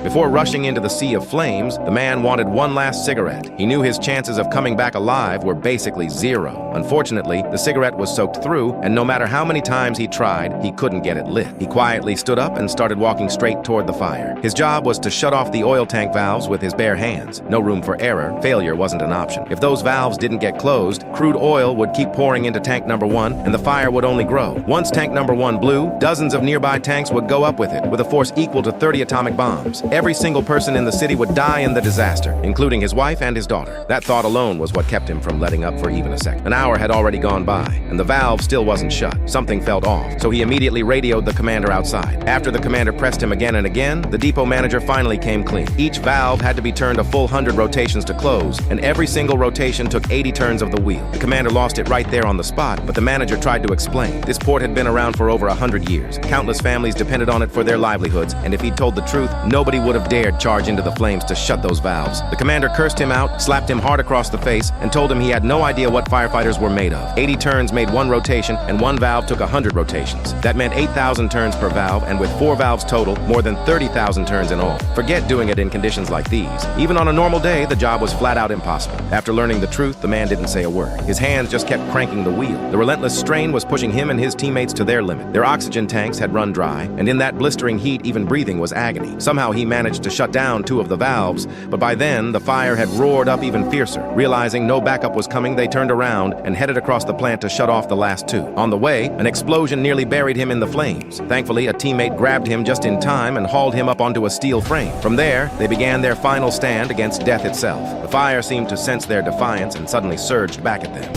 Before rushing into the sea of flames, the man wanted one last cigarette. He knew his chances of coming back alive were basically zero. Unfortunately, the cigarette was soaked through, and no matter how many times he tried, he couldn't get it lit. He quietly stood up and started walking straight toward the fire. His job was to shut off the oil tank valves with his bare hands. No room for error. Failure wasn't an option. If those valves didn't get closed, crude oil would keep pouring into tank number 1, and the fire would only grow. Once tank number 1 blew, dozens of nearby tanks would go up with it, with a force equal to 30 atomic bombs. Every single person in the city would die in the disaster, including his wife and his daughter. That thought alone was what kept him from letting up for even a second. An hour had already gone by, and the valve still wasn't shut. Something felt off, so he immediately radioed the commander outside. After the commander pressed him again and again, the depot manager finally came clean. Each valve had to be turned a full 100 rotations to close, and every single rotation took 80 turns of the wheel. The commander lost it right there on the spot, but the manager tried to explain. This port had been around for over 100 years. Countless families depended on it for their livelihoods, and if he'd told the truth, nobody would have dared charge into the flames to shut those valves. The commander cursed him out, slapped him hard across the face, and told him he had no idea what firefighters were made of. 80 turns made one rotation, and one valve took 100 rotations. That meant 8,000 turns per valve, and with 4 valves total, more than 30,000 turns in all. Forget doing it in conditions like these. Even on a normal day, the job was flat out impossible. After learning the truth, the man didn't say a word. His hands just kept cranking the wheel. The relentless strain was pushing him and his teammates to their limit. Their oxygen tanks had run dry, and in that blistering heat, even breathing was agony. Somehow he managed to shut down 2 of the valves, but by then, the fire had roared up even fiercer. Realizing no backup was coming, they turned around and headed across the plant to shut off the last 2. On the way, an explosion nearly buried him in the flames. Thankfully, a teammate grabbed him just in time and hauled him up onto a steel frame. From there, they began their final stand against death itself. The fire seemed to sense their defiance and suddenly surged back at them.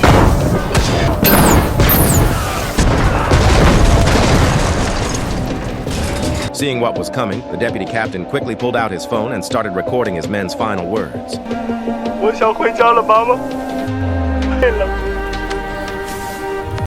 Seeing what was coming, the deputy captain quickly pulled out his phone and started recording his men's final words. 我想回家了，妈妈。累了。